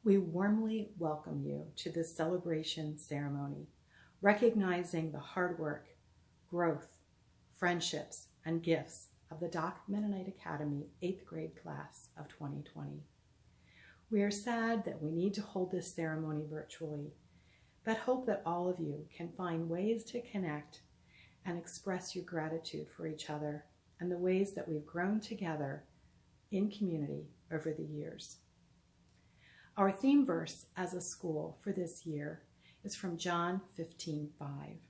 We warmly welcome you to this celebration ceremony, recognizing the hard work, growth, friendships, and gifts of the Doc Mennonite Academy 8th grade class of 2020. We are sad that we need to hold this ceremony virtually, but hope that all of you can find ways to connect and express your gratitude for each other and the ways that we've grown together in community over the years. Our theme verse as a school for this year is from John 15:5,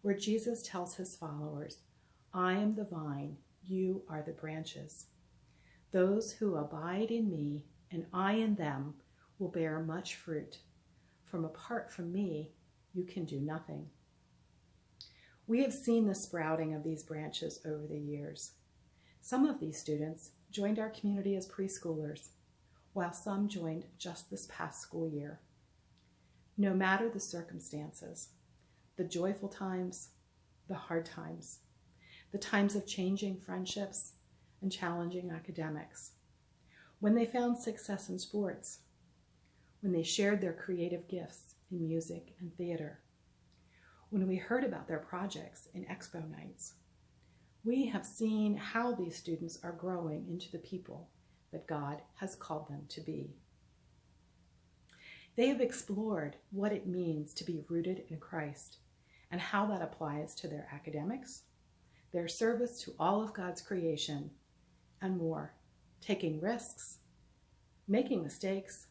where Jesus tells his followers, "I am the vine, you are the branches. Those who abide in me and I in them will bear much fruit. Apart from me, you can do nothing." We have seen the sprouting of these branches over the years. Some of these students joined our community as preschoolers, while some joined just this past school year. No matter the circumstances, the joyful times, the hard times, the times of changing friendships and challenging academics, when they found success in sports, when they shared their creative gifts in music and theater, when we heard about their projects in expo nights, we have seen how these students are growing into the people that God has called them to be. They have explored what it means to be rooted in Christ and how that applies to their academics, their service to all of God's creation, and more, taking risks, making mistakes,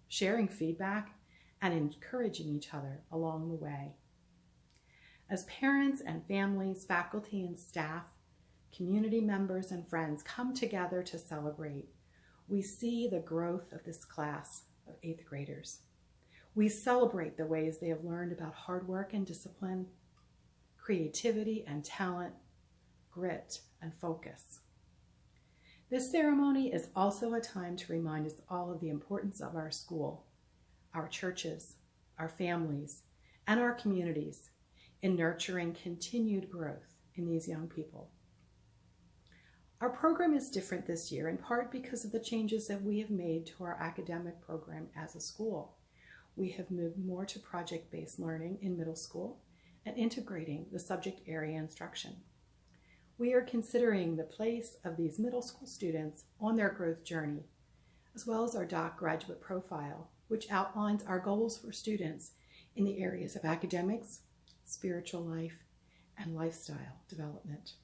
sharing feedback, and encouraging each other along the way. As parents and families, faculty and staff, community members and friends come together to celebrate, we see the growth of this class of 8th graders. We celebrate the ways they have learned about hard work and discipline, creativity and talent, grit and focus. This ceremony is also a time to remind us all of the importance of our school, our churches, our families, and our communities in nurturing continued growth in these young people. Our program is different this year, in part because of the changes that we have made to our academic program as a school. We have moved more to project-based learning in middle school and integrating the subject area instruction. We are considering the place of these middle school students on their growth journey, as well as our Doc graduate profile, which outlines our goals for students in the areas of academics, spiritual life, and lifestyle development.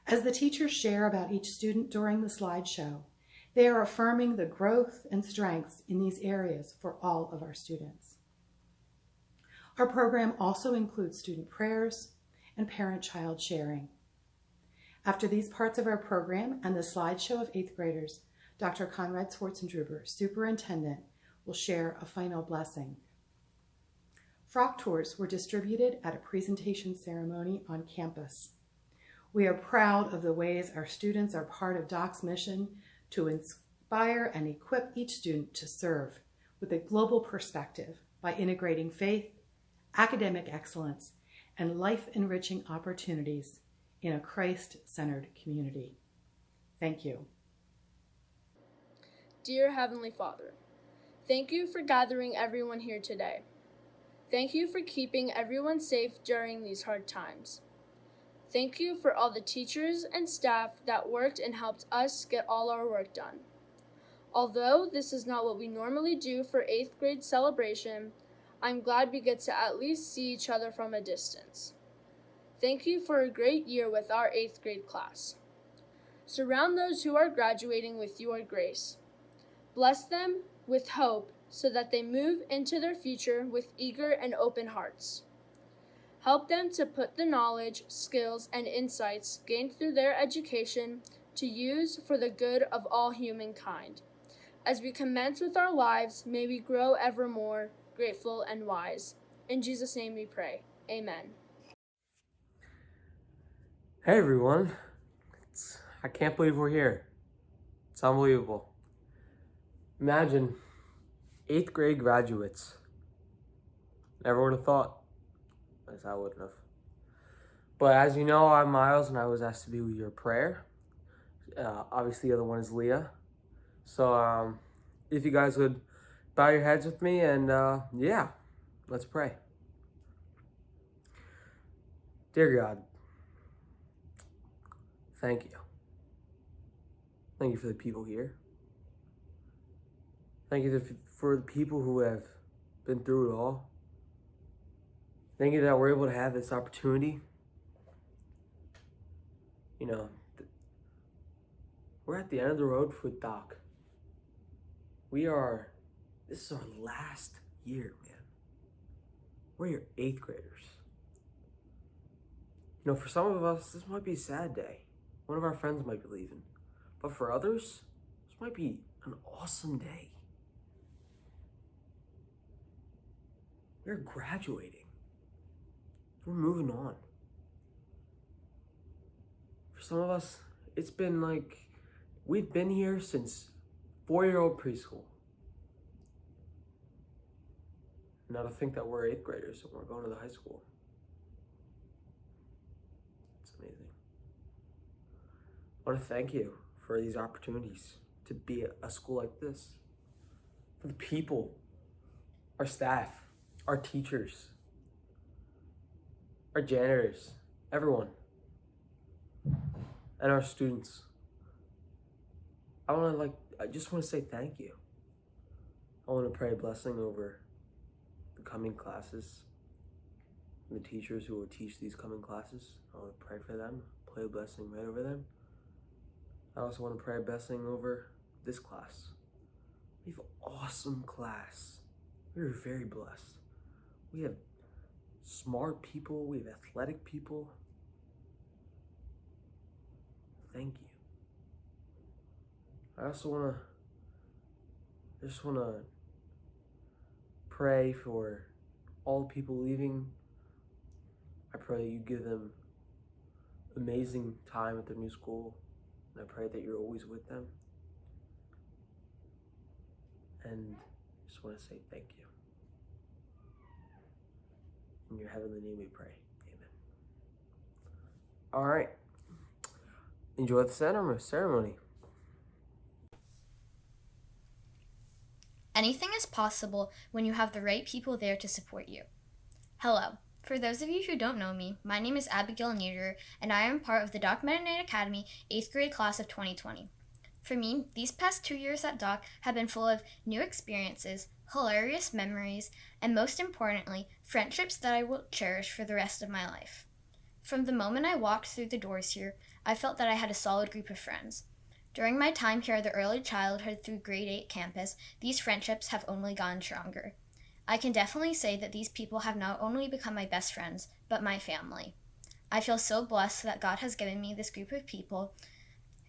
As the teachers share about each student during the slideshow, they are affirming the growth and strengths in these areas for all of our students. Our program also includes student prayers and parent-child sharing. After these parts of our program and the slideshow of 8th graders, Dr. Conrad Schwartzendruber, superintendent, will share a final blessing. Frock tours were distributed at a presentation ceremony on campus. We are proud of the ways our students are part of Doc's mission to inspire and equip each student to serve with a global perspective by integrating faith, academic excellence, and life-enriching opportunities in a Christ-centered community. Thank you. Dear Heavenly Father, thank you for gathering everyone here today. Thank you for keeping everyone safe during these hard times. Thank you for all the teachers and staff that worked and helped us get all our work done. Although this is not what we normally do for 8th grade celebration, I'm glad we get to at least see each other from a distance. Thank you for a great year with our 8th grade class. Surround those who are graduating with your grace. Bless them with hope so that they move into their future with eager and open hearts. Help them to put the knowledge, skills, and insights gained through their education to use for the good of all humankind. As we commence with our lives, may we grow ever more grateful and wise. In Jesus' name we pray. Amen. Hey everyone. I can't believe we're here. It's unbelievable. Imagine 8th grade graduates. Never would have thought. At least I wouldn't have. But as you know, I'm Miles and I was asked to be your prayer. Obviously the other one is Leah. So if you guys would bow your heads with me and let's pray. Dear God, thank you. Thank you for the people here. Thank you for the people who have been through it all. Thank you that we're able to have this opportunity. You know, we're at the end of the road with Doc. This is our last year, man. We're your 8th graders. You know, for some of us, this might be a sad day. One of our friends might be leaving. But for others, this might be an awesome day. We're graduating. We're moving on. For some of us, it's been like, we've been here since 4-year-old preschool. Now to think that we're 8th graders and we're going to the high school. It's amazing. I want to thank you for these opportunities to be at a school like this. For the people, our staff, our teachers, our janitors, everyone, and our students. I just want to say thank you. I want to pray a blessing over the coming classes, and the teachers who will teach these coming classes. I want to pray for them, pray a blessing right over them. I also want to pray a blessing over this class. We have an awesome class. We are very blessed. We have smart people, we have athletic people. Thank you. I also want to pray for all the people leaving. I pray you give them amazing time at their new school. And I pray that you're always with them. And I just want to say thank you. In your heavenly name we pray. Amen. All right. Enjoy the ceremony. Anything is possible when you have the right people there to support you. Hello. For those of you who don't know me, my name is Abigail Neiderer, and I am part of the Doc Mennonite Academy 8th grade class of 2020. For me, these past 2 years at Doc have been full of new experiences, hilarious memories, and most importantly, friendships that I will cherish for the rest of my life. From the moment I walked through the doors here, I felt that I had a solid group of friends. During my time here at the early childhood through grade 8 campus, these friendships have only gotten stronger. I can definitely say that these people have not only become my best friends, but my family. I feel so blessed that God has given me this group of people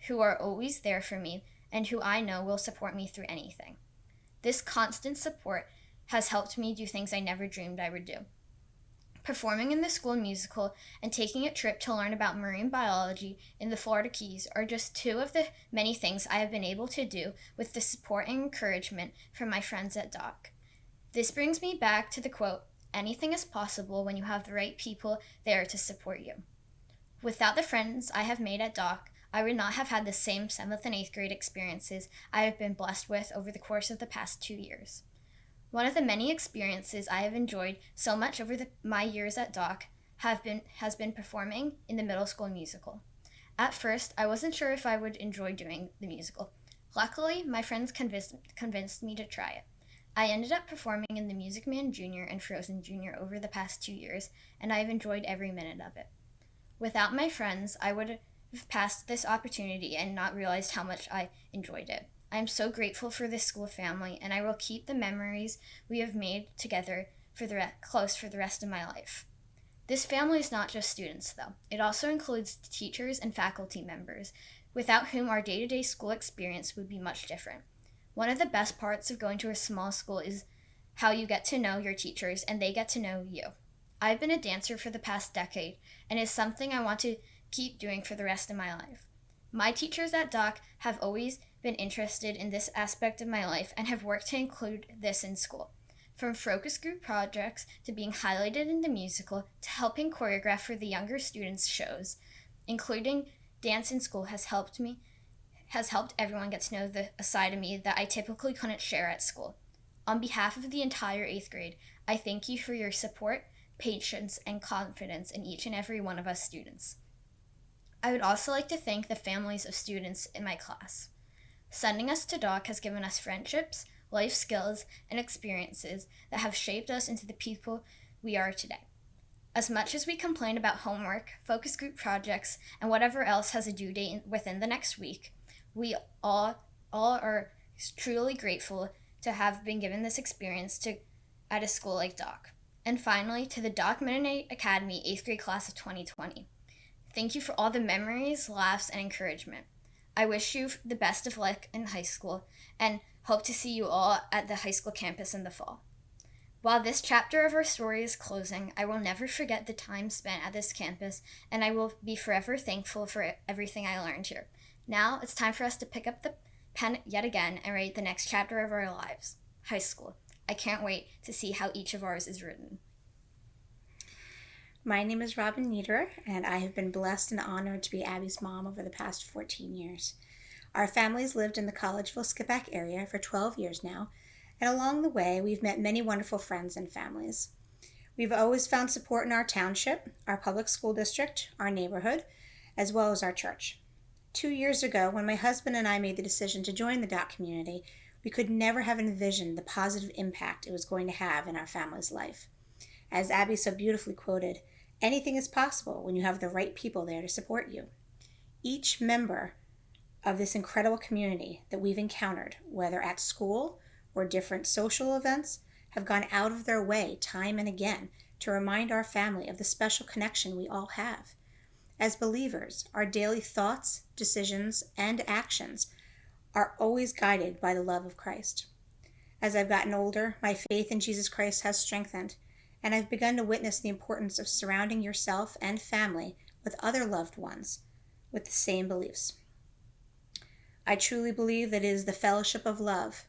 who are always there for me and who I know will support me through anything. This constant support has helped me do things I never dreamed I would do. Performing in the school musical and taking a trip to learn about marine biology in the Florida Keys are just 2 of the many things I have been able to do with the support and encouragement from my friends at Doc. This brings me back to the quote, "Anything is possible when you have the right people there to support you." Without the friends I have made at Doc, I would not have had the same 7th and 8th grade experiences I have been blessed with over the course of the past 2 years. One of the many experiences I have enjoyed so much over my years at Doc has been performing in the middle school musical. At first, I wasn't sure if I would enjoy doing the musical. Luckily, my friends convinced me to try it. I ended up performing in The Music Man Jr. and Frozen Jr. over the past 2 years, and I have enjoyed every minute of it. Without my friends, I would have passed this opportunity and not realized how much I enjoyed it. I am so grateful for this school family, and I will keep the memories we have made together close for the rest of my life. This family is not just students, though. It also includes teachers and faculty members, without whom our day-to-day school experience would be much different. One of the best parts of going to a small school is how you get to know your teachers and they get to know you. I've been a dancer for the past decade, and it's something I want to keep doing for the rest of my life. My teachers at Doc have always been interested in this aspect of my life and have worked to include this in school. From focus group projects to being highlighted in the musical to helping choreograph for the younger students' shows, including dance in school has helped everyone get to know a side of me that I typically couldn't share at school. On behalf of the entire 8th grade, I thank you for your support, patience, and confidence in each and every one of us students. I would also like to thank the families of students in my class. Sending us to Doc has given us friendships, life skills, and experiences that have shaped us into the people we are today. As much as we complain about homework, focus group projects, and whatever else has a due date within the next week, we all are truly grateful to have been given this experience at a school like Doc. And finally, to the Doc Mennonite Academy 8th grade class of 2020. Thank you for all the memories, laughs, and encouragement. I wish you the best of luck in high school and hope to see you all at the high school campus in the fall. While this chapter of our story is closing, I will never forget the time spent at this campus, and I will be forever thankful for everything I learned here. Now it's time for us to pick up the pen yet again and write the next chapter of our lives, high school. I can't wait to see how each of ours is written. My name is Robin Neiderer, and I have been blessed and honored to be Abby's mom over the past 14 years. Our families lived in the Collegeville-Skippack area for 12 years now, and along the way, we've met many wonderful friends and families. We've always found support in our township, our public school district, our neighborhood, as well as our church. 2 years ago, when my husband and I made the decision to join the Doc community, we could never have envisioned the positive impact it was going to have in our family's life. As Abby so beautifully quoted, anything is possible when you have the right people there to support you. Each member of this incredible community that we've encountered, whether at school or different social events, have gone out of their way time and again to remind our family of the special connection we all have. As believers, our daily thoughts, decisions, and actions are always guided by the love of Christ. As I've gotten older, my faith in Jesus Christ has strengthened, and I've begun to witness the importance of surrounding yourself and family with other loved ones with the same beliefs. I truly believe that it is the fellowship of love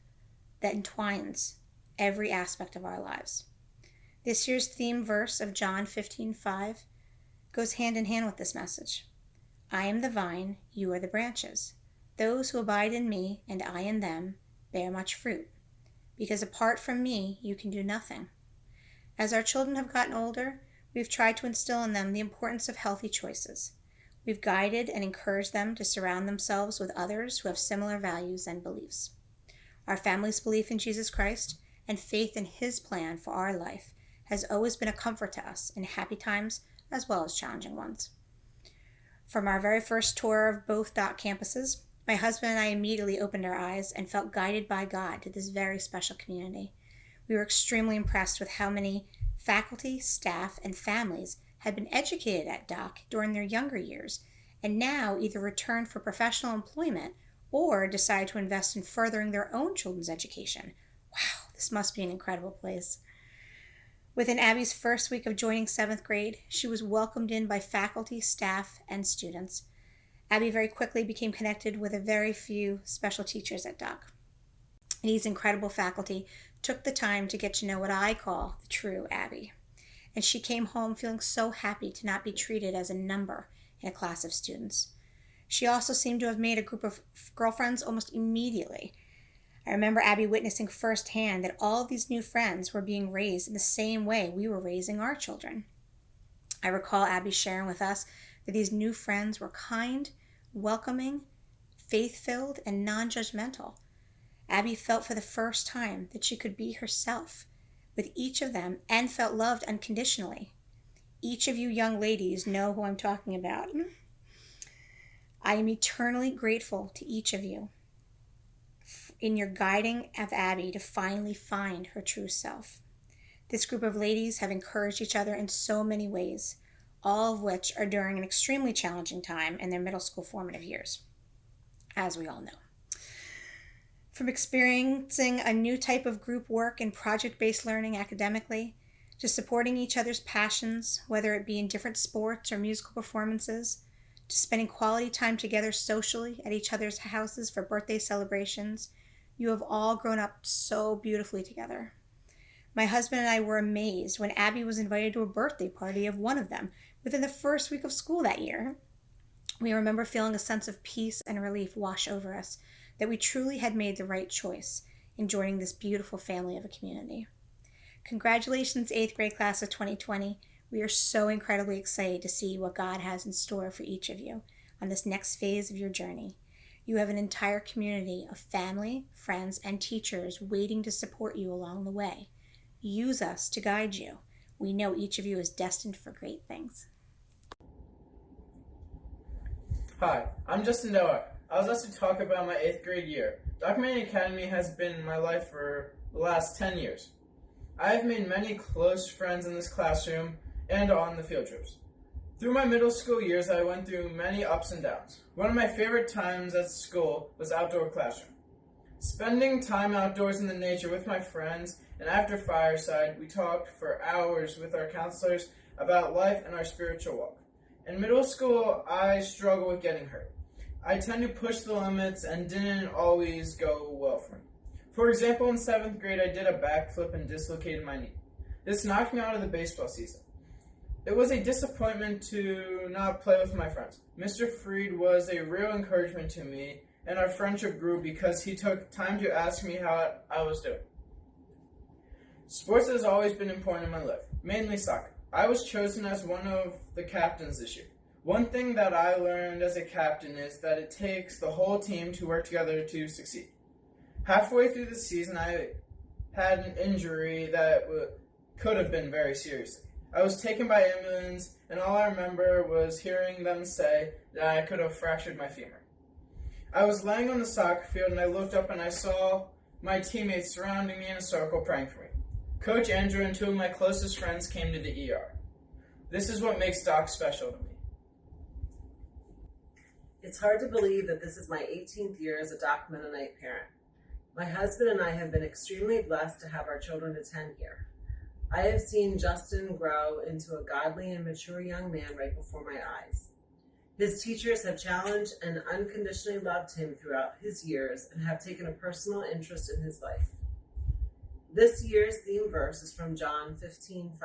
that entwines every aspect of our lives. This year's theme verse of John 15:5 goes hand in hand with this message. I am the vine, you are the branches. Those who abide in me and I in them bear much fruit, because apart from me you can do nothing. As our children have gotten older, we've tried to instill in them the importance of healthy choices. We've guided and encouraged them to surround themselves with others who have similar values and beliefs. Our family's belief in Jesus Christ and faith in His plan for our life has always been a comfort to us in happy times as well as challenging ones. From our very first tour of both Doc campuses, my husband and I immediately opened our eyes and felt guided by God to this very special community. We were extremely impressed with how many faculty, staff, and families had been educated at Doc during their younger years and now either returned for professional employment or decide to invest in furthering their own children's education. Wow, this must be an incredible place. Within Abby's first week of joining 7th grade, she was welcomed in by faculty, staff, and students. Abby very quickly became connected with a very few special teachers at Doc. These incredible faculty took the time to get to know what I call the true Abby. And she came home feeling so happy to not be treated as a number in a class of students. She also seemed to have made a group of girlfriends almost immediately. I remember Abby witnessing firsthand that all of these new friends were being raised in the same way we were raising our children. I recall Abby sharing with us that these new friends were kind, welcoming, faith-filled, and non-judgmental. Abby felt for the first time that she could be herself with each of them and felt loved unconditionally. Each of you young ladies know who I'm talking about. I am eternally grateful to each of you in your guiding of Abby to finally find her true self. This group of ladies have encouraged each other in so many ways, all of which are during an extremely challenging time in their middle school formative years, as we all know. From experiencing a new type of group work and project-based learning academically, to supporting each other's passions, whether it be in different sports or musical performances, to spending quality time together socially at each other's houses for birthday celebrations, you have all grown up so beautifully together. My husband and I were amazed when Abby was invited to a birthday party of one of them within the first week of school that year. We remember feeling a sense of peace and relief wash over us, that we truly had made the right choice, in joining this beautiful family of a community. Congratulations, 8th grade class of 2020. We are so incredibly excited to see what God has in store for each of you on this next phase of your journey. You have an entire community of family, friends, and teachers waiting to support you along the way. Use us to guide you. We know each of you is destined for great things. Hi, I'm Justin Dower. I was asked to talk about my 8th grade year. Doc Mennonite Academy has been my life for the last 10 years. I have made many close friends in this classroom and on the field trips. Through my middle school years, I went through many ups and downs. One of my favorite times at school was outdoor classroom. Spending time outdoors in the nature with my friends, and after fireside, we talked for hours with our counselors about life and our spiritual walk. In middle school, I struggled with getting hurt. I tend to push the limits and didn't always go well for me. For example, in 7th grade, I did a backflip and dislocated my knee. This knocked me out of the baseball season. It was a disappointment to not play with my friends. Mr. Freed was a real encouragement to me, and our friendship grew because he took time to ask me how I was doing. Sports has always been important in my life, mainly soccer. I was chosen as one of the captains this year. One thing that I learned as a captain is that it takes the whole team to work together to succeed. Halfway through the season, I had an injury that could have been very serious. I was taken by ambulance, and all I remember was hearing them say that I could have fractured my femur. I was laying on the soccer field, and I looked up and I saw my teammates surrounding me in a circle praying for me. Coach Andrew and two of my closest friends came to the ER. This is what makes Doc special to me. It's hard to believe that this is my 18th year as a Doc Mennonite parent. My husband and I have been extremely blessed to have our children attend here. I have seen Justin grow into a godly and mature young man right before my eyes. His teachers have challenged and unconditionally loved him throughout his years and have taken a personal interest in his life. This year's theme verse is from John 15:5.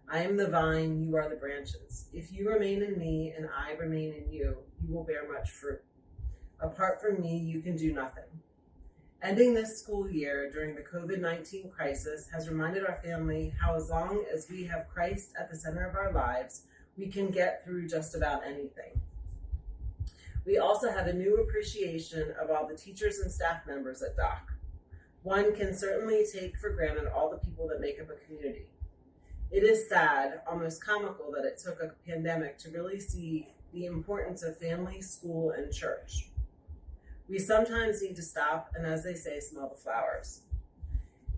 I am the vine, you are the branches. If you remain in me and I remain in you, you will bear much fruit. Apart from me, you can do nothing. Ending this school year during the COVID-19 crisis has reminded our family how as long as we have Christ at the center of our lives, we can get through just about anything. We also have a new appreciation of all the teachers and staff members at DOC. One can certainly take for granted all the people that make up a community. It is sad, almost comical, that it took a pandemic to really see the importance of family, school, and church. We sometimes need to stop and, as they say, smell the flowers.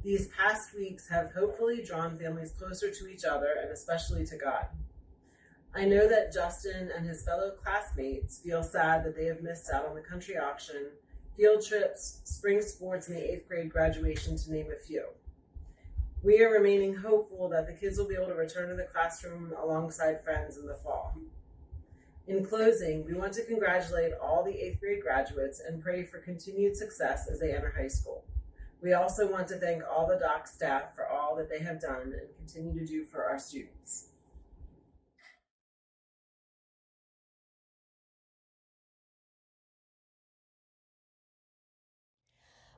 These past weeks have hopefully drawn families closer to each other and especially to God. I know that Justin and his fellow classmates feel sad that they have missed out on the country auction, field trips, spring sports, and the 8th grade graduation, to name a few. We are remaining hopeful that the kids will be able to return to the classroom alongside friends in the fall. In closing, we want to congratulate all the 8th grade graduates and pray for continued success as they enter high school. We also want to thank all the DOC staff for all that they have done and continue to do for our students.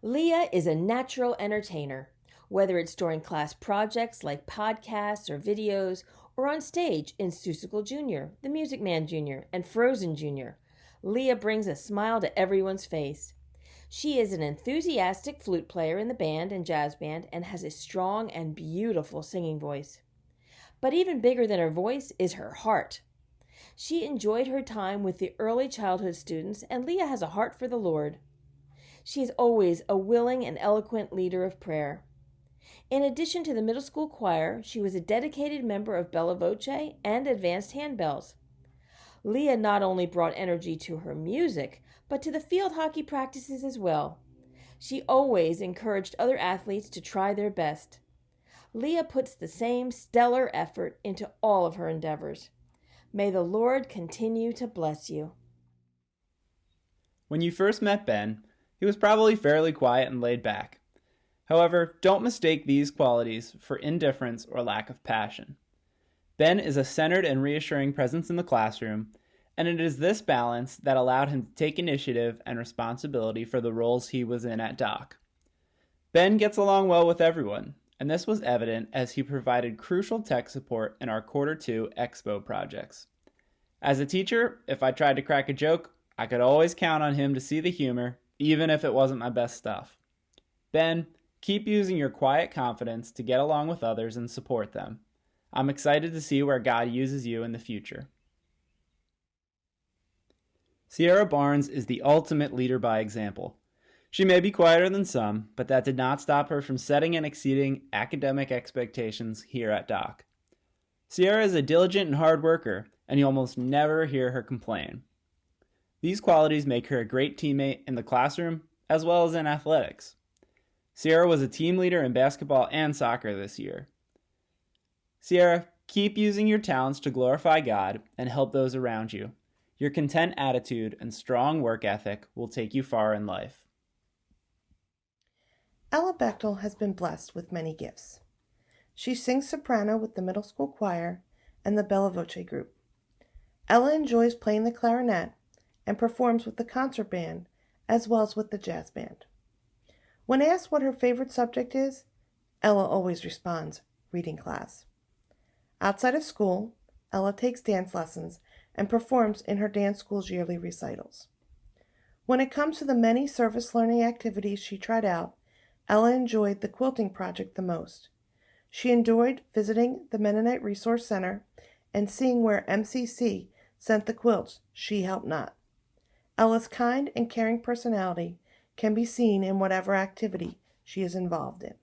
Leah is a natural entertainer, whether it's during class projects like podcasts or videos, or on stage in Seussical Jr., The Music Man Jr., and Frozen Jr. Leah brings a smile to everyone's face. She is an enthusiastic flute player in the band and jazz band and has a strong and beautiful singing voice. But even bigger than her voice is her heart. She enjoyed her time with the early childhood students, and Leah has a heart for the Lord. She is always a willing and eloquent leader of prayer. In addition to the middle school choir, she was a dedicated member of Bella Voce and Advanced Handbells. Leah not only brought energy to her music, but to the field hockey practices as well. She always encouraged other athletes to try their best. Leah puts the same stellar effort into all of her endeavors. May the Lord continue to bless you. When you first met Ben, he was probably fairly quiet and laid back. However, don't mistake these qualities for indifference or lack of passion. Ben is a centered and reassuring presence in the classroom, and it is this balance that allowed him to take initiative and responsibility for the roles he was in at DOC. Ben gets along well with everyone, and this was evident as he provided crucial tech support in our Quarter 2 Expo projects. As a teacher, if I tried to crack a joke, I could always count on him to see the humor, even if it wasn't my best stuff. Ben, keep using your quiet confidence to get along with others and support them. I'm excited to see where God uses you in the future. Sierra Barnes is the ultimate leader by example. She may be quieter than some, but that did not stop her from setting and exceeding academic expectations here at Doc. Sierra is a diligent and hard worker, and you almost never hear her complain. These qualities make her a great teammate in the classroom as well as in athletics. Sierra was a team leader in basketball and soccer this year. Sierra, keep using your talents to glorify God and help those around you. Your content attitude and strong work ethic will take you far in life. Ella Bechtel has been blessed with many gifts. She sings soprano with the middle school choir and the Bella Voce group. Ella enjoys playing the clarinet and performs with the concert band as well as with the jazz band. When asked what her favorite subject is, Ella always responds, reading class. Outside of school, Ella takes dance lessons and performs in her dance school's yearly recitals. When it comes to the many service learning activities she tried out, Ella enjoyed the quilting project the most. She enjoyed visiting the Mennonite Resource Center and seeing where MCC sent the quilts she helped knot. Ella's kind and caring personality can be seen in whatever activity she is involved in.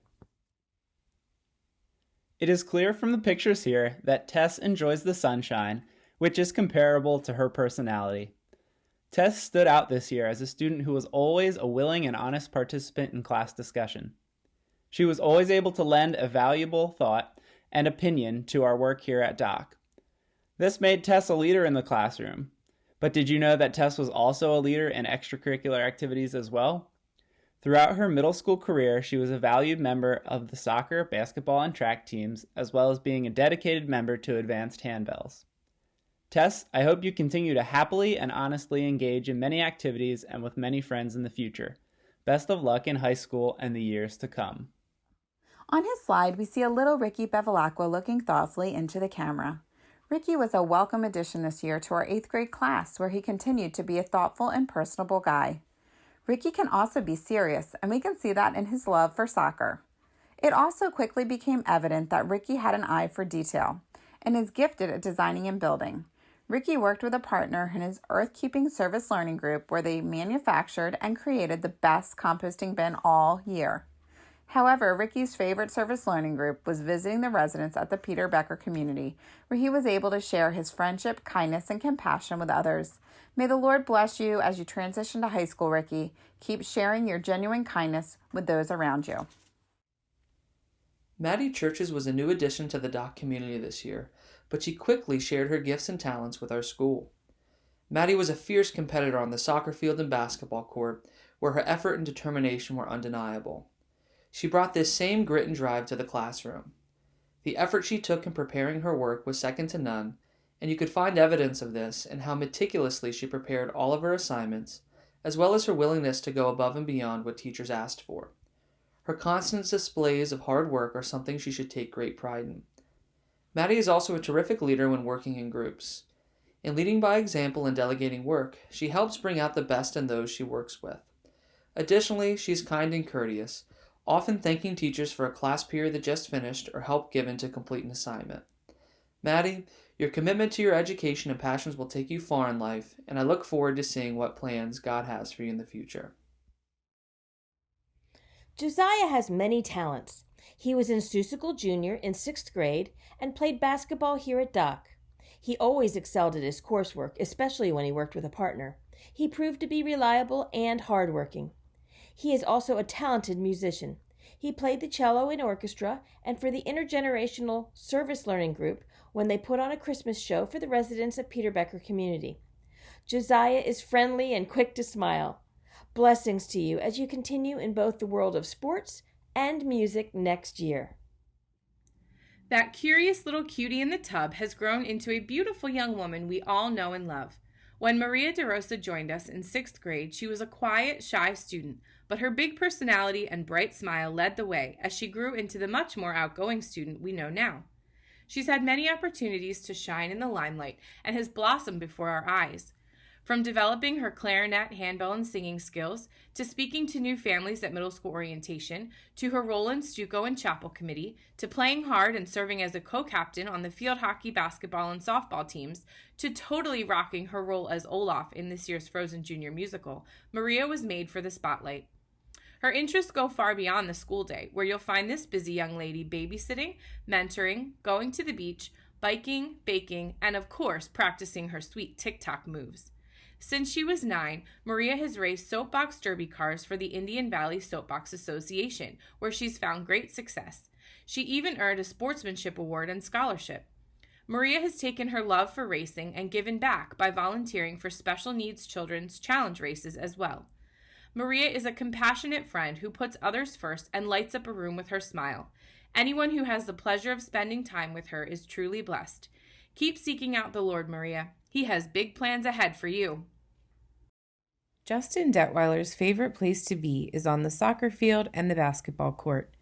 It is clear from the pictures here that Tess enjoys the sunshine, which is comparable to her personality. Tess stood out this year as a student who was always a willing and honest participant in class discussion. She was always able to lend a valuable thought and opinion to our work here at Doc. This made Tess a leader in the classroom. But did you know that Tess was also a leader in extracurricular activities as well? Throughout her middle school career, she was a valued member of the soccer, basketball, and track teams, as well as being a dedicated member to advanced handbells. Tess, I hope you continue to happily and honestly engage in many activities and with many friends in the future. Best of luck in high school and the years to come. On his slide, we see a little Rickey Bevilacqua looking thoughtfully into the camera. Rickey was a welcome addition this year to our 8th grade class, where he continued to be a thoughtful and personable guy. Rickey can also be serious, and we can see that in his love for soccer. It also quickly became evident that Rickey had an eye for detail and is gifted at designing and building. Rickey worked with a partner in his earth-keeping service learning group where they manufactured and created the best composting bin all year. However, Rickey's favorite service learning group was visiting the residents at the Peter Becker community, where he was able to share his friendship, kindness, and compassion with others. May the Lord bless you as you transition to high school, Rickey. Keep sharing your genuine kindness with those around you. Maddie Churches was a new addition to the Doc community this year, but she quickly shared her gifts and talents with our school. Maddie was a fierce competitor on the soccer field and basketball court, where her effort and determination were undeniable. She brought this same grit and drive to the classroom. The effort she took in preparing her work was second to none, and you could find evidence of this in how meticulously she prepared all of her assignments, as well as her willingness to go above and beyond what teachers asked for. Her constant displays of hard work are something she should take great pride in. Maddie is also a terrific leader when working in groups. In leading by example and delegating work, she helps bring out the best in those she works with. Additionally, she's kind and courteous, often thanking teachers for a class period that just finished or help given to complete an assignment. Maddie, your commitment to your education and passions will take you far in life, and I look forward to seeing what plans God has for you in the future. Josiah has many talents. He was in Seussical Junior in 6th grade and played basketball here at Doc. He always excelled at his coursework, especially when he worked with a partner. He proved to be reliable and hardworking. He is also a talented musician. He played the cello in orchestra and for the intergenerational service learning group when they put on a Christmas show for the residents of Peter Becker community. Josiah is friendly and quick to smile. Blessings to you as you continue in both the world of sports and music next year. That curious little cutie in the tub has grown into a beautiful young woman we all know and love. When Maria DeRosa joined us in 6th grade, she was a quiet, shy student, but her big personality and bright smile led the way as she grew into the much more outgoing student we know now. She's had many opportunities to shine in the limelight and has blossomed before our eyes. From developing her clarinet, handbell, and singing skills, to speaking to new families at middle school orientation, to her role in Stuco and Chapel Committee, to playing hard and serving as a co-captain on the field hockey, basketball, and softball teams, to totally rocking her role as Olaf in this year's Frozen Junior musical, Maria was made for the spotlight. Her interests go far beyond the school day, where you'll find this busy young lady babysitting, mentoring, going to the beach, biking, baking, and of course, practicing her sweet TikTok moves. Since she was 9, Maria has raced soapbox derby cars for the Indian Valley Soapbox Association, where she's found great success. She even earned a sportsmanship award and scholarship. Maria has taken her love for racing and given back by volunteering for special needs children's challenge races as well. Maria is a compassionate friend who puts others first and lights up a room with her smile. Anyone who has the pleasure of spending time with her is truly blessed. Keep seeking out the Lord, Maria. He has big plans ahead for you. Justin Detweiler's favorite place to be is on the soccer field and the basketball court.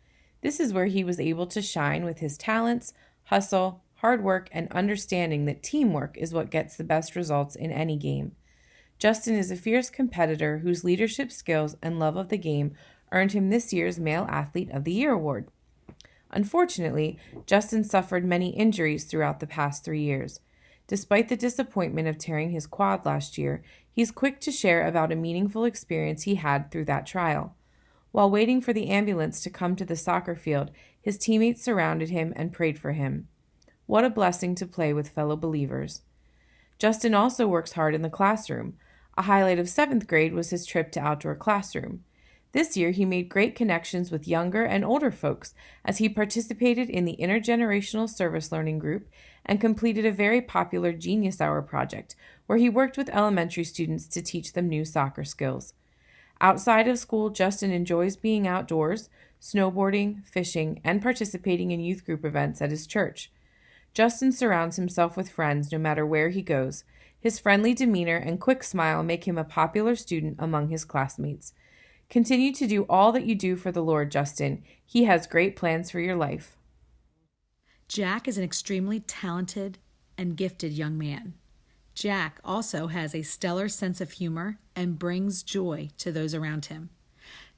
This is where he was able to shine with his talents, hustle, hard work, and understanding that teamwork is what gets the best results in any game. Justin is a fierce competitor whose leadership skills and love of the game earned him this year's Male Athlete of the Year award. Unfortunately, Justin suffered many injuries throughout the past 3 years. Despite the disappointment of tearing his quad last year, he's quick to share about a meaningful experience he had through that trial. While waiting for the ambulance to come to the soccer field, his teammates surrounded him and prayed for him. What a blessing to play with fellow believers. Justin also works hard in the classroom. A highlight of 7th grade was his trip to outdoor classroom. This year, he made great connections with younger and older folks as he participated in the Intergenerational Service Learning Group and completed a very popular Genius Hour project where he worked with elementary students to teach them new soccer skills. Outside of school, Justin enjoys being outdoors, snowboarding, fishing, and participating in youth group events at his church. Justin surrounds himself with friends no matter where he goes. His friendly demeanor and quick smile make him a popular student among his classmates. Continue to do all that you do for the Lord, Justin. He has great plans for your life. Jack is an extremely talented and gifted young man. Jack also has a stellar sense of humor and brings joy to those around him.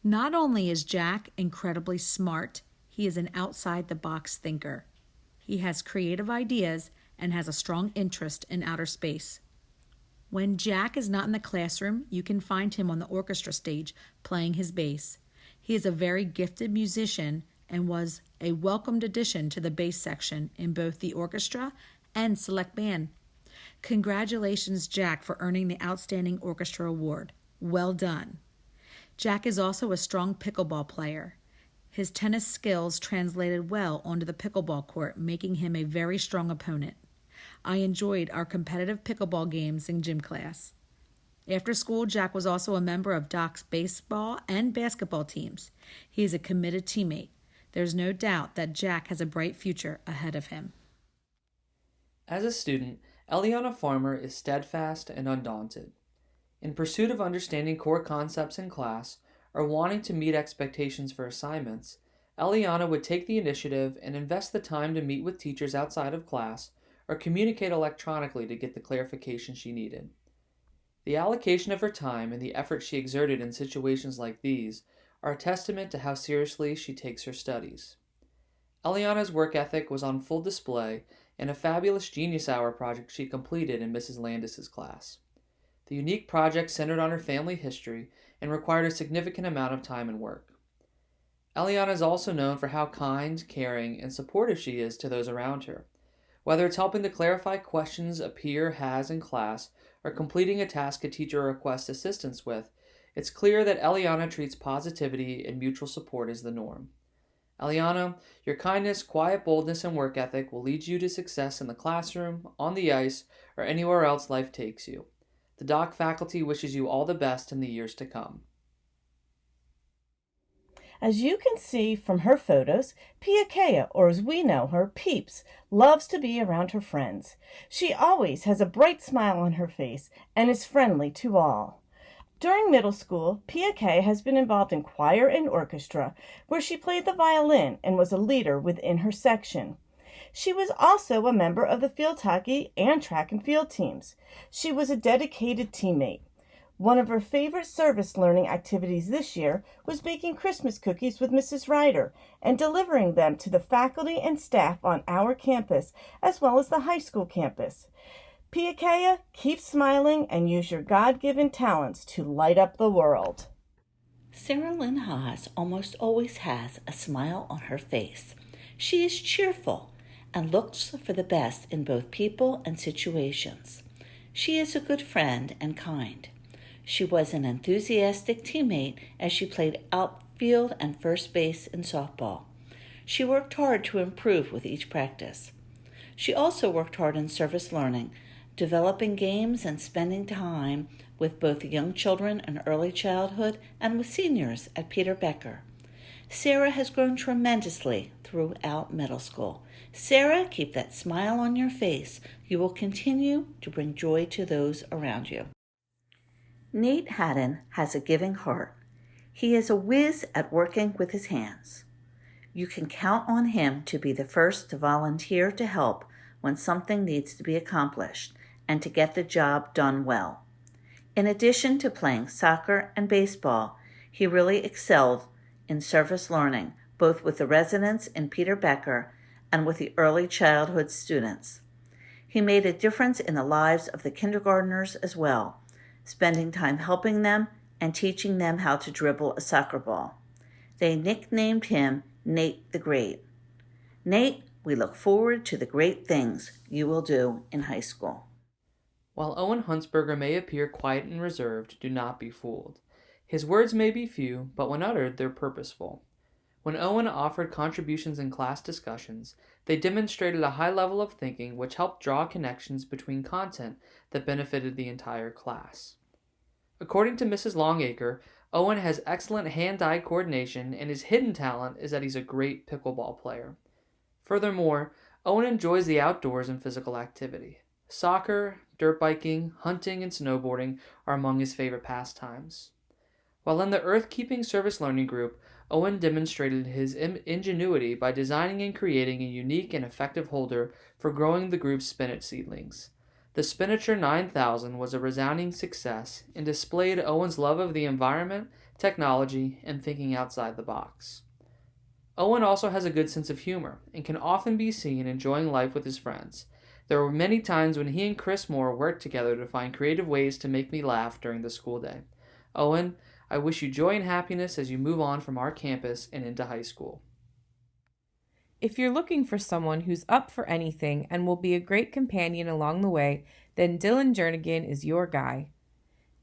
Not only is Jack incredibly smart, he is an outside-the-box thinker. He has creative ideas and has a strong interest in outer space. When Jack is not in the classroom, you can find him on the orchestra stage playing his bass. He is a very gifted musician and was a welcomed addition to the bass section in both the orchestra and select band. Congratulations, Jack, for earning the Outstanding Orchestra Award. Well done. Jack is also a strong pickleball player. His tennis skills translated well onto the pickleball court, making him a very strong opponent. I enjoyed our competitive pickleball games in gym class. After school, Jack was also a member of Doc's baseball and basketball teams. He is a committed teammate. There's no doubt that Jack has a bright future ahead of him. As a student, Eliana Farmer is steadfast and undaunted. In pursuit of understanding core concepts in class or wanting to meet expectations for assignments, Eliana would take the initiative and invest the time to meet with teachers outside of class or communicate electronically to get the clarification she needed. The allocation of her time and the effort she exerted in situations like these are a testament to how seriously she takes her studies. Eliana's work ethic was on full display in a fabulous Genius Hour project she completed in Mrs. Landis's class. The unique project centered on her family history and required a significant amount of time and work. Eliana is also known for how kind, caring, and supportive she is to those around her. Whether it's helping to clarify questions a peer has in class or completing a task a teacher requests assistance with, it's clear that Eliana treats positivity and mutual support as the norm. Eliana, your kindness, quiet boldness, and work ethic will lead you to success in the classroom, on the ice, or anywhere else life takes you. The Doc faculty wishes you all the best in the years to come. As you can see from her photos, Piakea, or as we know her, Peeps, loves to be around her friends. She always has a bright smile on her face and is friendly to all. During middle school, Pia K has been involved in choir and orchestra, where she played the violin and was a leader within her section. She was also a member of the field hockey and track and field teams. She was a dedicated teammate. One of her favorite service learning activities this year was baking Christmas cookies with Mrs. Ryder and delivering them to the faculty and staff on our campus, as well as the high school campus. Pia K, keep smiling and use your God-given talents to light up the world. Sarah-Lyn Haas almost always has a smile on her face. She is cheerful and looks for the best in both people and situations. She is a good friend and kind. She was an enthusiastic teammate as she played outfield and first base in softball. She worked hard to improve with each practice. She also worked hard in service learning, developing games and spending time with both young children in early childhood and with seniors at Peter Becker. Sarah has grown tremendously throughout middle school. Sarah, keep that smile on your face. You will continue to bring joy to those around you. Nate Haddon has a giving heart. He is a whiz at working with his hands. You can count on him to be the first to volunteer to help when something needs to be accomplished and to get the job done well. In addition to playing soccer and baseball, he really excelled in service learning, both with the residents in Peter Becker and with the early childhood students. He made a difference in the lives of the kindergartners as well, spending time helping them and teaching them how to dribble a soccer ball. They nicknamed him Nate the Great. Nate, we look forward to the great things you will do in high school. While Owen Hunsberger may appear quiet and reserved, do not be fooled. His words may be few, but when uttered, they're purposeful. When Owen offered contributions in class discussions, they demonstrated a high level of thinking which helped draw connections between content that benefited the entire class. According to Mrs. Longacre, Owen has excellent hand-eye coordination, and his hidden talent is that he's a great pickleball player. Furthermore, Owen enjoys the outdoors and physical activity. Soccer, dirt biking, hunting, and snowboarding are among his favorite pastimes. While in the Earth-Keeping Service Learning Group, Owen demonstrated his ingenuity by designing and creating a unique and effective holder for growing the group's spinach seedlings. The Spinacher 9000 was a resounding success and displayed Owen's love of the environment, technology, and thinking outside the box. Owen also has a good sense of humor and can often be seen enjoying life with his friends. There were many times when he and Chris Moore worked together to find creative ways to make me laugh during the school day. Owen, I wish you joy and happiness as you move on from our campus and into high school. If you're looking for someone who's up for anything and will be a great companion along the way, then Dylan Jernigan is your guy.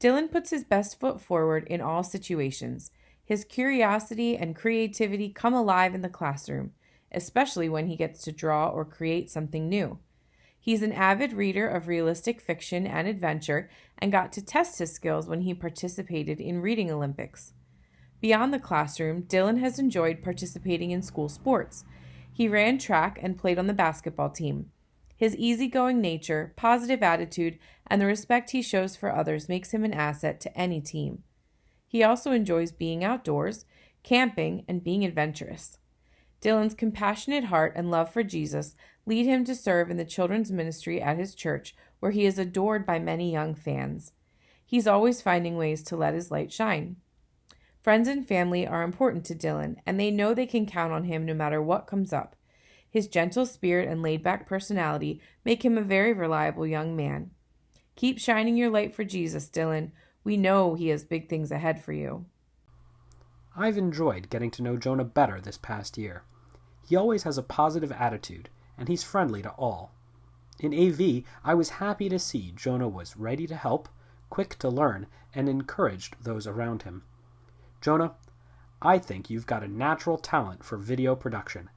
Dylan puts his best foot forward in all situations. His curiosity and creativity come alive in the classroom, especially when he gets to draw or create something new. He's an avid reader of realistic fiction and adventure and got to test his skills when he participated in Reading Olympics. Beyond the classroom, Dylan has enjoyed participating in school sports. He ran track and played on the basketball team. His easygoing nature, positive attitude, and the respect he shows for others makes him an asset to any team. He also enjoys being outdoors, camping, and being adventurous. Dylan's compassionate heart and love for Jesus lead him to serve in the children's ministry at his church, where he is adored by many young fans. He's always finding ways to let his light shine. Friends and family are important to Dylan, and they know they can count on him no matter what comes up. His gentle spirit and laid-back personality make him a very reliable young man. Keep shining your light for Jesus, Dylan. We know he has big things ahead for you. I've enjoyed getting to know Jonah better this past year. He always has a positive attitude, and he's friendly to all. In AV, I was happy to see Jonah was ready to help, quick to learn, and encouraged those around him. Jonah, I think you've got a natural talent for video production,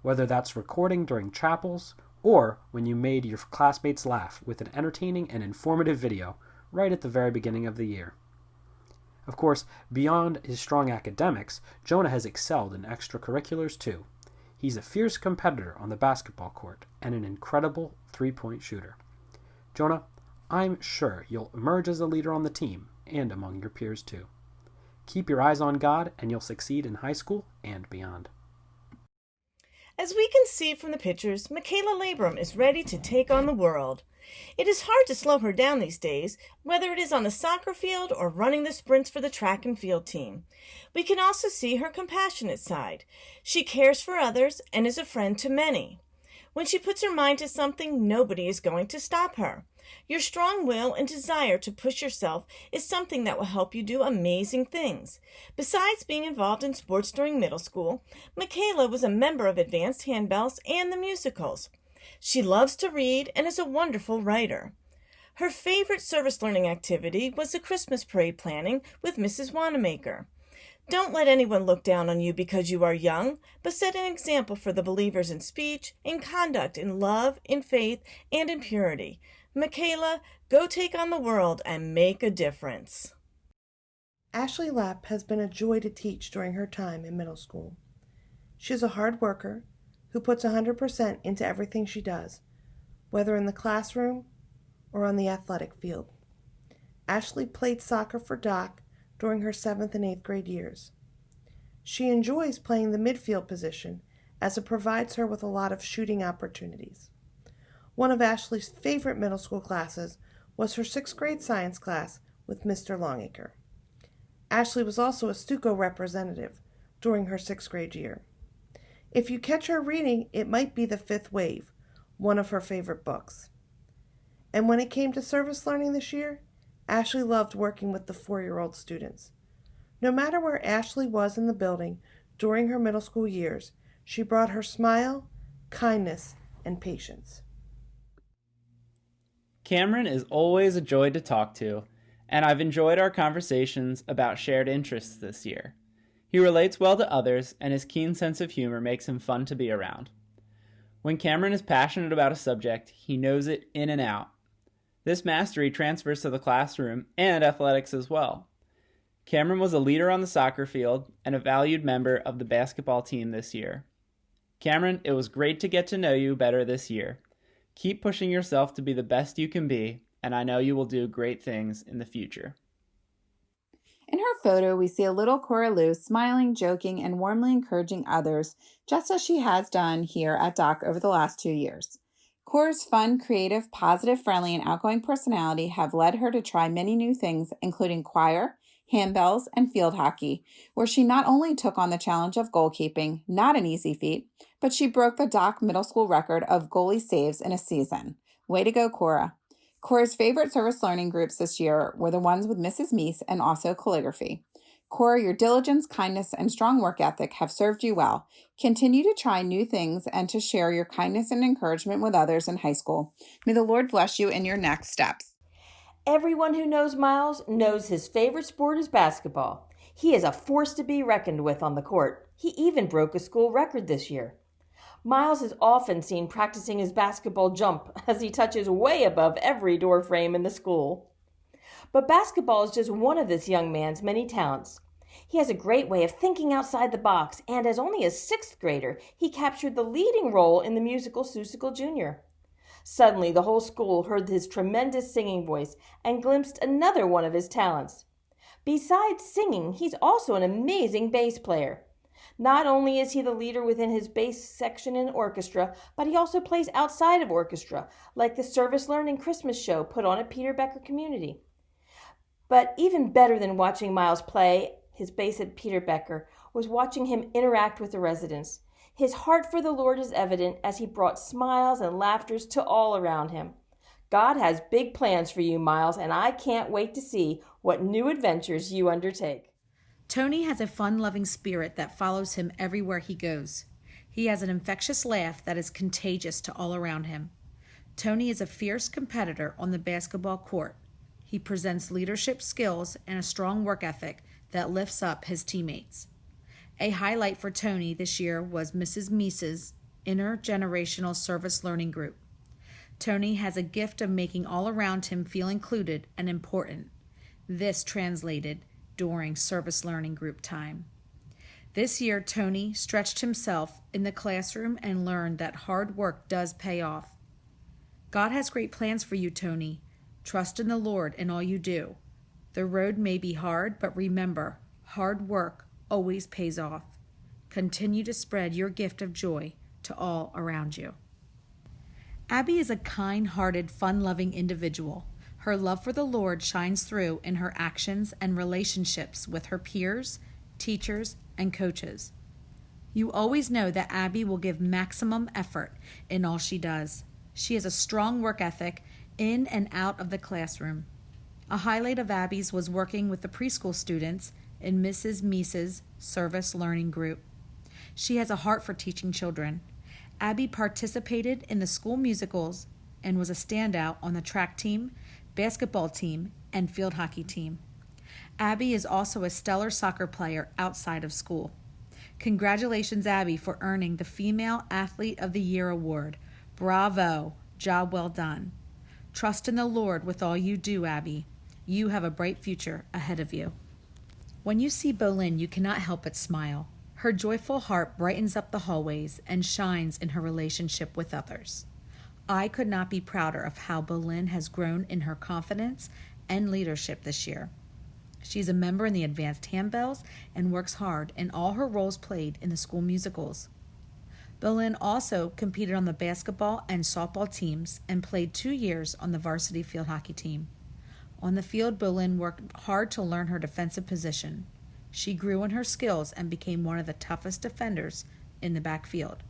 whether that's recording during chapels or when you made your classmates laugh with an entertaining and informative video right at the very beginning of the year. Of course, beyond his strong academics, Jonah has excelled in extracurriculars too. He's a fierce competitor on the basketball court and an incredible three-point shooter. Jonah, I'm sure you'll emerge as a leader on the team and among your peers too. Keep your eyes on God, and you'll succeed in high school and beyond. As we can see from the pictures, Michaella Labrum is ready to take on the world. It is hard to slow her down these days, whether it is on the soccer field or running the sprints for the track and field team. We can also see her compassionate side. She cares for others and is a friend to many. When she puts her mind to something, nobody is going to stop her. Your strong will and desire to push yourself is something that will help you do amazing things. Besides being involved in sports during middle school, Michaella was a member of Advanced Handbells and the musicals. She loves to read and is a wonderful writer. Her favorite service learning activity was the Christmas parade planning with Mrs. Wanamaker. Don't let anyone look down on you because you are young, but set an example for the believers in speech, in conduct, in love, in faith, and in purity. Michaella, go take on the world and make a difference. Ashley Lapp has been a joy to teach during her time in middle school. She is a hard worker who puts 100% into everything she does, whether in the classroom or on the athletic field. Ashley played soccer for Doc during her 7th and 8th grade years. She enjoys playing the midfield position as it provides her with a lot of shooting opportunities. One of Ashley's favorite middle school classes was her 6th grade science class with Mr. Longacre. Ashley was also a Stuco representative during her 6th grade year. If you catch her reading, it might be The Fifth Wave, one of her favorite books. And when it came to service learning this year, Ashley loved working with the 4-year-old students. No matter where Ashley was in the building during her middle school years, she brought her smile, kindness, and patience. Cameron is always a joy to talk to, and I've enjoyed our conversations about shared interests this year. He relates well to others, and his keen sense of humor makes him fun to be around. When Cameron is passionate about a subject, he knows it in and out. This mastery transfers to the classroom and athletics as well. Cameron was a leader on the soccer field and a valued member of the basketball team this year. Cameron, it was great to get to know you better this year. Keep pushing yourself to be the best you can be, and I know you will do great things in the future. In her photo, we see a little Cora Lou smiling, joking, and warmly encouraging others, just as she has done here at Doc over the last 2 years. Cora's fun, creative, positive, friendly, and outgoing personality have led her to try many new things, including choir, handbells, and field hockey, where she not only took on the challenge of goalkeeping, not an easy feat, but she broke the Doc middle school record of goalie saves in a season. Way to go, Cora. Cora's favorite service learning groups this year were the ones with Mrs. Meese and also calligraphy. Cora, your diligence, kindness, and strong work ethic have served you well. Continue to try new things and to share your kindness and encouragement with others in high school. May the Lord bless you in your next steps. Everyone who knows Miles knows his favorite sport is basketball. He is a force to be reckoned with on the court. He even broke a school record this year. Miles is often seen practicing his basketball jump as he touches way above every door frame in the school. But basketball is just one of this young man's many talents. He has a great way of thinking outside the box, and as only a 6th grader, he captured the leading role in the musical Seussical Junior. Suddenly, the whole school heard his tremendous singing voice and glimpsed another one of his talents. Besides singing, he's also an amazing bass player. Not only is he the leader within his bass section in orchestra, but he also plays outside of orchestra, like the service learning Christmas show put on at Peter Becker Community. But even better than watching Miles play his bass at Peter Becker was watching him interact with the residents. His heart for the Lord is evident as he brought smiles and laughters to all around him. God has big plans for you, Miles, and I can't wait to see what new adventures you undertake. Tony has a fun-loving spirit that follows him everywhere he goes. He has an infectious laugh that is contagious to all around him. Tony is a fierce competitor on the basketball court. He presents leadership skills and a strong work ethic that lifts up his teammates. A highlight for Tony this year was Mrs. Meese's intergenerational service learning group. Tony has a gift of making all around him feel included and important. This translated during service learning group time. This year, Tony stretched himself in the classroom and learned that hard work does pay off. God has great plans for you, Tony. Trust in the Lord in all you do. The road may be hard, but remember, hard work always pays off. Continue to spread your gift of joy to all around you. Abby is a kind-hearted, fun-loving individual. Her love for the Lord shines through in her actions and relationships with her peers, teachers, and coaches. You always know that Abby will give maximum effort in all she does. She has a strong work ethic in and out of the classroom. A highlight of Abby's was working with the preschool students in Mrs. Meese's service learning group. She has a heart for teaching children. Abby participated in the school musicals and was a standout on the track team, basketball team, and field hockey team. Abby is also a stellar soccer player outside of school. Congratulations, Abby, for earning the Female Athlete of the Year award. Bravo. Job well done. Trust in the Lord with all you do, Abby. You have a bright future ahead of you. When you see Bolin, you cannot help but smile. Her joyful heart brightens up the hallways and shines in her relationship with others. I could not be prouder of how Bolin has grown in her confidence and leadership this year. She's a member in the Advanced Handbells and works hard in all her roles played in the school musicals. Bolin also competed on the basketball and softball teams and played 2 years on the varsity field hockey team. On the field, Bolin worked hard to learn her defensive position. She grew in her skills and became one of the toughest defenders in the backfield.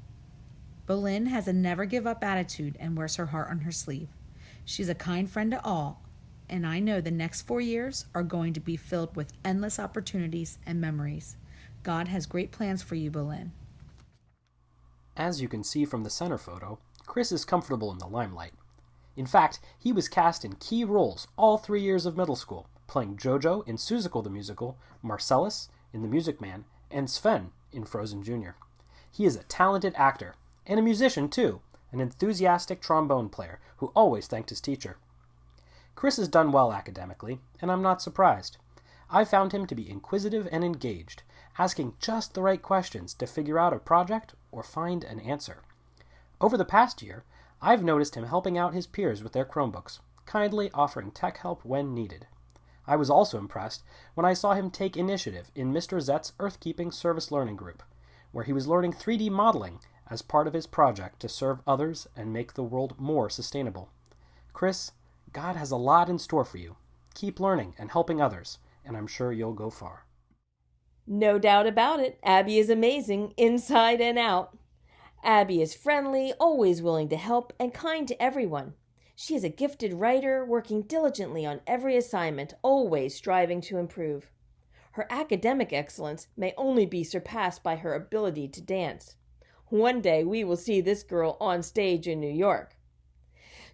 Bolin has a never-give-up attitude and wears her heart on her sleeve. She's a kind friend to all, and I know the next 4 years are going to be filled with endless opportunities and memories. God has great plans for you, Bolin. As you can see from the center photo, Chris is comfortable in the limelight. In fact, he was cast in key roles all 3 years of middle school, playing Jojo in Seussical the Musical, Marcellus in The Music Man, and Sven in Frozen Jr. He is a talented actor, and a musician too, an enthusiastic trombone player who always thanked his teacher. Chris has done well academically, and I'm not surprised. I found him to be inquisitive and engaged, asking just the right questions to figure out a project or find an answer. Over the past year, I've noticed him helping out his peers with their Chromebooks, kindly offering tech help when needed. I was also impressed when I saw him take initiative in Mr. Zet's Earthkeeping Service Learning Group, where he was learning 3D modeling as part of his project to serve others and make the world more sustainable. Chris, God has a lot in store for you. Keep learning and helping others, and I'm sure you'll go far. No doubt about it, Abby is amazing inside and out. Abby is friendly, always willing to help, and kind to everyone. She is a gifted writer, working diligently on every assignment, always striving to improve. Her academic excellence may only be surpassed by her ability to dance. One day we will see this girl on stage in New York.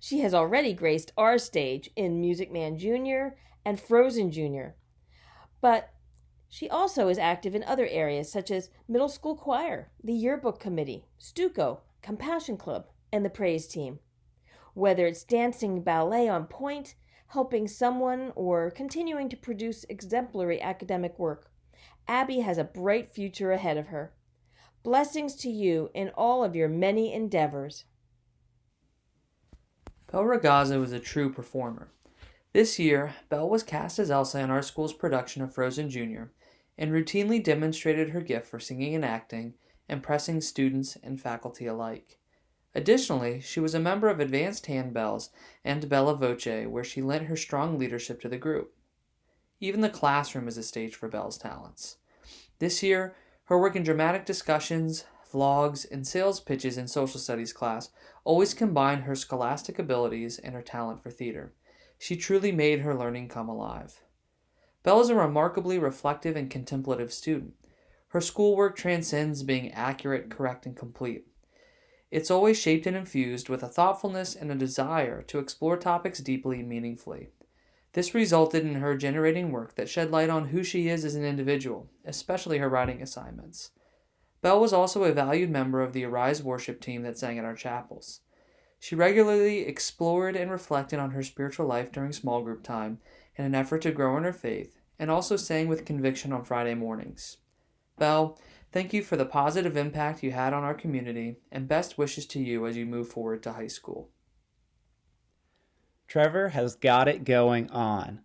She has already graced our stage in Music Man Jr. and Frozen Jr. But she also is active in other areas such as middle school choir, the yearbook committee, Stuco, Compassion Club, and the praise team. Whether it's dancing ballet on point, helping someone, or continuing to produce exemplary academic work, Abby has a bright future ahead of her. Blessings to you in all of your many endeavors. Belle Ragazza was a true performer. This year, Belle was cast as Elsa in our school's production of Frozen Jr. and routinely demonstrated her gift for singing and acting, impressing students and faculty alike. Additionally, she was a member of Advanced Handbells and Bella Voce, where she lent her strong leadership to the group. Even the classroom is a stage for Belle's talents. This year, her work in dramatic discussions, vlogs, and sales pitches in social studies class always combined her scholastic abilities and her talent for theater. She truly made her learning come alive. Belle is a remarkably reflective and contemplative student. Her schoolwork transcends being accurate, correct, and complete. It's always shaped and infused with a thoughtfulness and a desire to explore topics deeply and meaningfully. This resulted in her generating work that shed light on who she is as an individual, especially her writing assignments. Belle was also a valued member of the Arise worship team that sang at our chapels. She regularly explored and reflected on her spiritual life during small group time in an effort to grow in her faith, and also sang with conviction on Friday mornings. Belle, thank you for the positive impact you had on our community, and best wishes to you as you move forward to high school. Trevor has got it going on.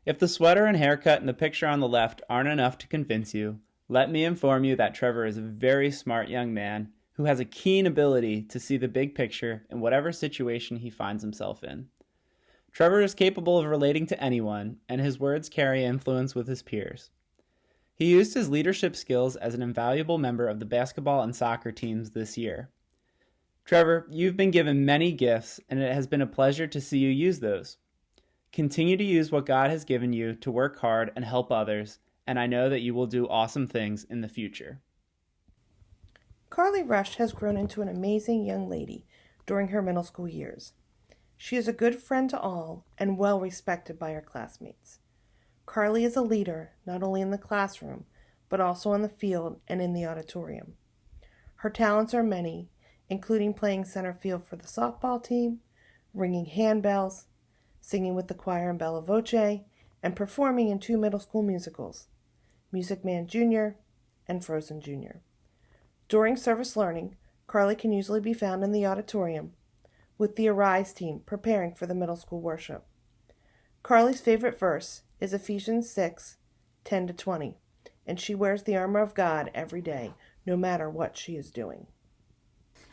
If the sweater and haircut in the picture on the left aren't enough to convince you, let me inform you that Trevor is a very smart young man who has a keen ability to see the big picture in whatever situation he finds himself in. Trevor is capable of relating to anyone, and his words carry influence with his peers. He used his leadership skills as an invaluable member of the basketball and soccer teams this year. Trevor, you've been given many gifts, and it has been a pleasure to see you use those. Continue to use what God has given you to work hard and help others, and I know that you will do awesome things in the future. Carley Rush has grown into an amazing young lady during her middle school years. She is a good friend to all and well respected by her classmates. Carley is a leader not only in the classroom, but also on the field and in the auditorium. Her talents are many, including playing center field for the softball team, ringing handbells, singing with the choir in Bella Voce, and performing in 2 middle school musicals, Music Man Jr. and Frozen Jr. During service learning, Carley can usually be found in the auditorium with the Arise team preparing for the middle school worship. Carley's favorite verse is Ephesians 6:10-20, and she wears the armor of God every day, no matter what she is doing.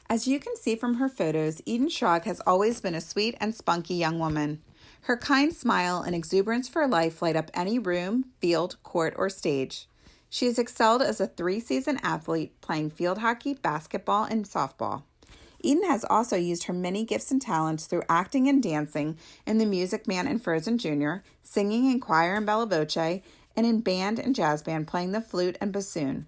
As you can see from her photos, Eden Schrag has always been a sweet and spunky young woman. Her kind smile and exuberance for life light up any room, field, court, or stage. She has excelled as a 3-season athlete, playing field hockey, basketball, and softball. Eden has also used her many gifts and talents through acting and dancing in The Music Man and Frozen Jr., singing in choir and Bella Voce, and in band and jazz band playing the flute and bassoon.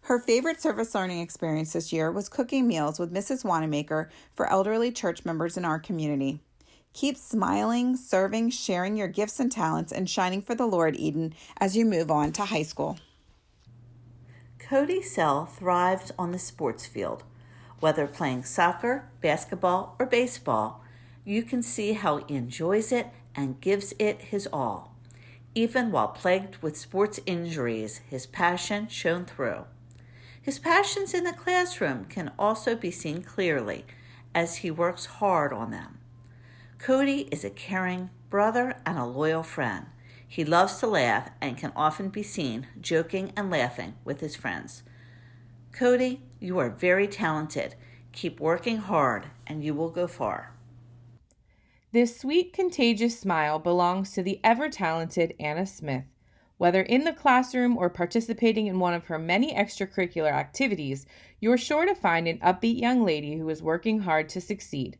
Her favorite service learning experience this year was cooking meals with Mrs. Wanamaker for elderly church members in our community. Keep smiling, serving, sharing your gifts and talents, and shining for the Lord, Eden, as you move on to high school. Cody Sell thrives on the sports field. Whether playing soccer, basketball, or baseball, you can see how he enjoys it and gives it his all. Even while plagued with sports injuries, his passion shone through. His passions in the classroom can also be seen clearly as he works hard on them. Cody is a caring brother and a loyal friend. He loves to laugh and can often be seen joking and laughing with his friends. Cody, you are very talented. Keep working hard and you will go far. This sweet, contagious smile belongs to the ever-talented Anna Smith. Whether in the classroom or participating in one of her many extracurricular activities, you're sure to find an upbeat young lady who is working hard to succeed.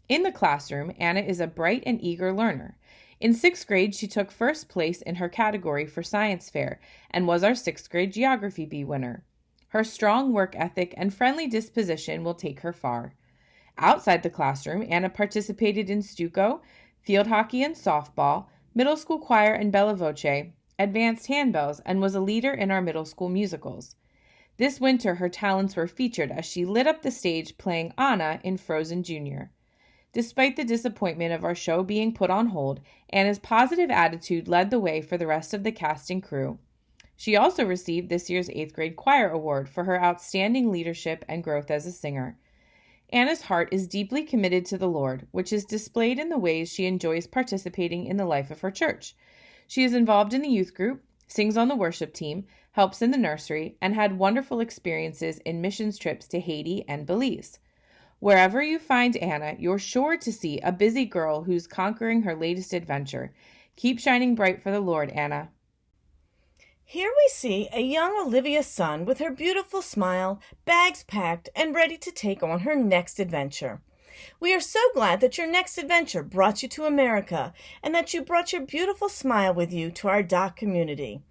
In the classroom, Anna is a bright and eager learner. In 6th grade, she took first place in her category for science fair and was our 6th grade Geography Bee winner. Her strong work ethic and friendly disposition will take her far. Outside the classroom, Anna participated in Stuco, field hockey and softball, middle school choir and Bella Voce, advanced handbells, and was a leader in our middle school musicals. This winter, her talents were featured as she lit up the stage playing Anna in Frozen Jr. Despite the disappointment of our show being put on hold, Anna's positive attitude led the way for the rest of the cast and crew. She also received this year's 8th grade choir award for her outstanding leadership and growth as a singer. Anna's heart is deeply committed to the Lord, which is displayed in the ways she enjoys participating in the life of her church. She is involved in the youth group, sings on the worship team, helps in the nursery, and had wonderful experiences in missions trips to Haiti and Belize. Wherever you find Anna, you're sure to see a busy girl who's conquering her latest adventure. Keep shining bright for the Lord, Anna. Here we see a young Olivia Sun with her beautiful smile, bags packed, and ready to take on her next adventure. We are so glad that your next adventure brought you to America and that you brought your beautiful smile with you to our DOC community.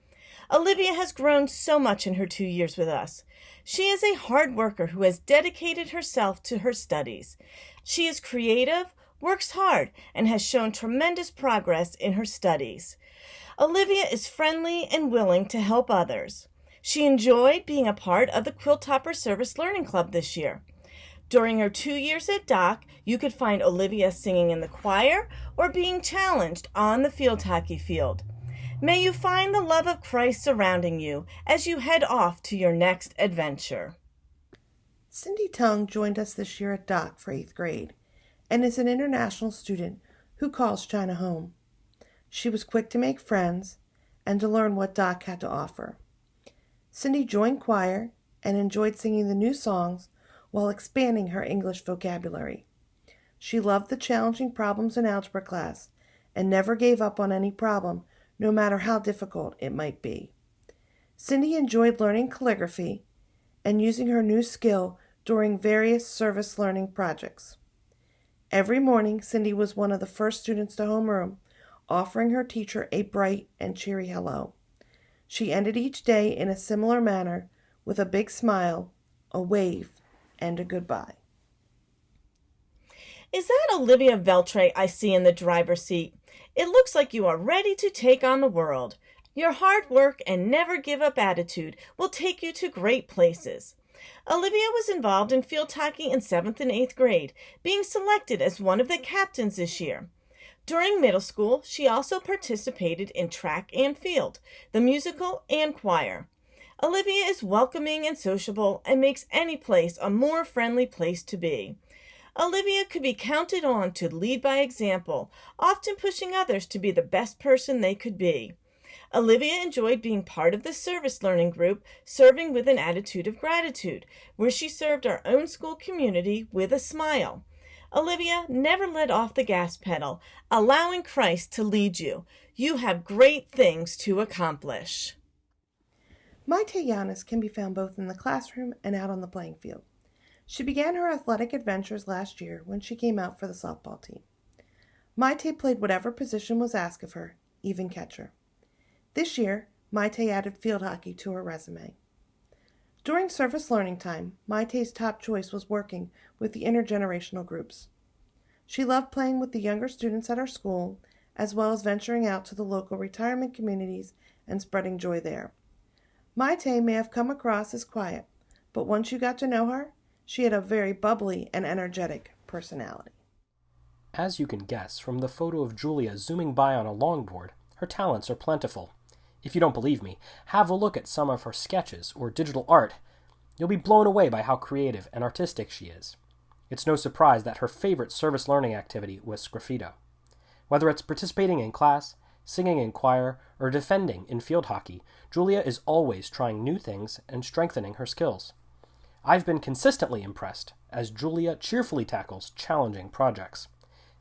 Olivia has grown so much in her 2 years with us. She is a hard worker who has dedicated herself to her studies. She is creative, works hard, and has shown tremendous progress in her studies. Olivia is friendly and willing to help others. She enjoyed being a part of the Quilt Topper Service Learning Club this year. During her 2 years at DOC, you could find Olivia singing in the choir or being challenged on the field hockey field. May you find the love of Christ surrounding you as you head off to your next adventure. Xin Tong joined us this year at DOC for 8th grade and is an international student who calls China home. She was quick to make friends and to learn what Doc had to offer. Cindy joined choir and enjoyed singing the new songs while expanding her English vocabulary. She loved the challenging problems in algebra class and never gave up on any problem, no matter how difficult it might be. Cindy enjoyed learning calligraphy and using her new skill during various service learning projects. Every morning, Cindy was one of the first students to homeroom, offering her teacher a bright and cheery hello. She ended each day in a similar manner with a big smile, a wave, and a goodbye. Is that Olivia Veltre I see in the driver's seat? It looks like you are ready to take on the world. Your hard work and never give up attitude will take you to great places. Olivia was involved in field hockey in 7th and 8th grade, being selected as one of the captains this year. During middle school, she also participated in track and field, the musical, and choir. Olivia is welcoming and sociable and makes any place a more friendly place to be. Olivia could be counted on to lead by example, often pushing others to be the best person they could be. Olivia enjoyed being part of the service learning group, Serving with an Attitude of Gratitude, where she served our own school community with a smile. Olivia never let off the gas pedal, allowing Christ to lead you. You have great things to accomplish. Mayte can be found both in the classroom and out on the playing field. She began her athletic adventures last year when she came out for the softball team. Mayte played whatever position was asked of her, even catcher. This year, Mayte added field hockey to her resume. During service learning time, Mayte's top choice was working with the intergenerational groups. She loved playing with the younger students at our school, as well as venturing out to the local retirement communities and spreading joy there. Mayte may have come across as quiet, but once you got to know her, she had a very bubbly and energetic personality. As you can guess from the photo of Julia zooming by on a longboard, her talents are plentiful. If you don't believe me, have a look at some of her sketches or digital art. You'll be blown away by how creative and artistic she is. It's no surprise that her favorite service learning activity was graffito. Whether it's participating in class, singing in choir, or defending in field hockey, Julia is always trying new things and strengthening her skills. I've been consistently impressed as Julia cheerfully tackles challenging projects.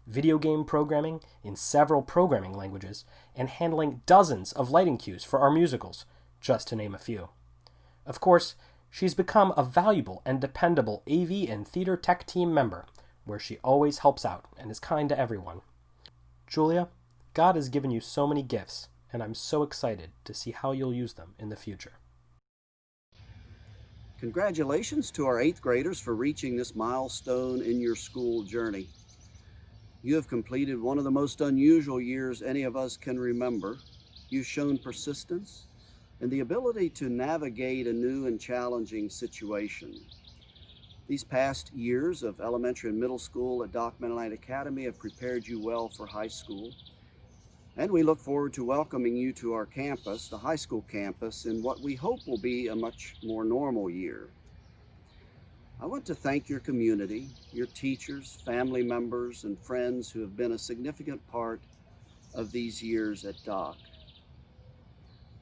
Video game programming in several programming languages, and handling dozens of lighting cues for our musicals, just to name a few. Of course, she's become a valuable and dependable AV and theater tech team member, where she always helps out and is kind to everyone. Julia, God has given you so many gifts, and I'm so excited to see how you'll use them in the future. Congratulations to our 8th graders for reaching this milestone in your school journey. You have completed one of the most unusual years any of us can remember. You've shown persistence and the ability to navigate a new and challenging situation. These past years of elementary and middle school at Doc Mennonite Academy have prepared you well for high school. And we look forward to welcoming you to our campus, the high school campus, in what we hope will be a much more normal year. I want to thank your community, your teachers, family members, and friends who have been a significant part of these years at Doc.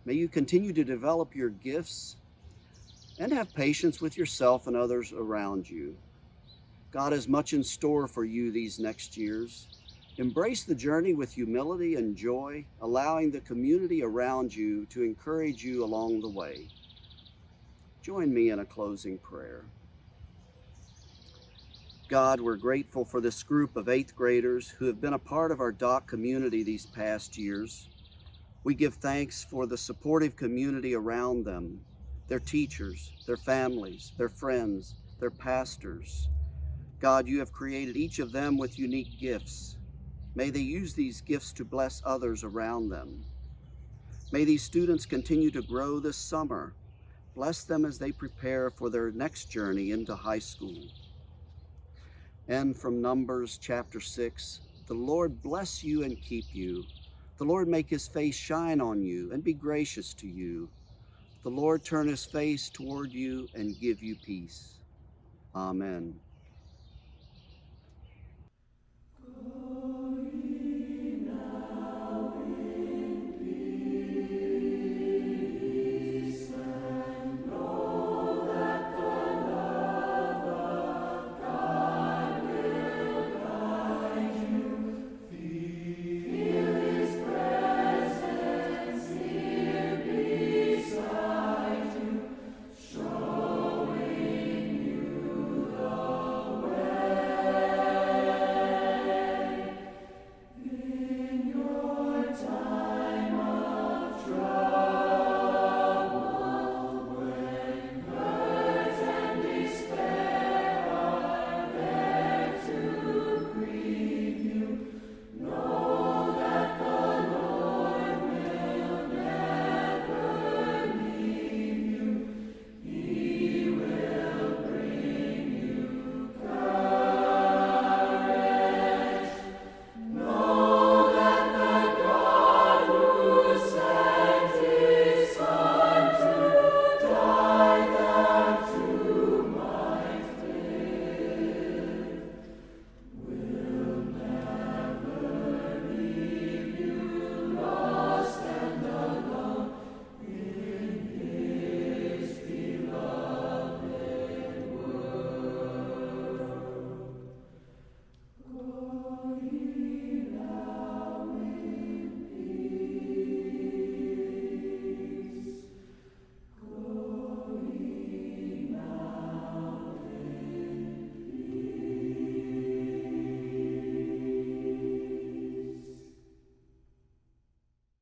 May you continue to develop your gifts and have patience with yourself and others around you. God has much in store for you these next years. Embrace the journey with humility and joy, allowing the community around you to encourage you along the way. Join me in a closing prayer. God, we're grateful for this group of 8th graders who have been a part of our Doc community these past years. We give thanks for the supportive community around them, their teachers, their families, their friends, their pastors. God, you have created each of them with unique gifts. May they use these gifts to bless others around them. May these students continue to grow this summer. Bless them as they prepare for their next journey into high school. And from Numbers chapter 6, the Lord bless you and keep you. The Lord make his face shine on you and be gracious to you. The Lord turn his face toward you and give you peace. Amen.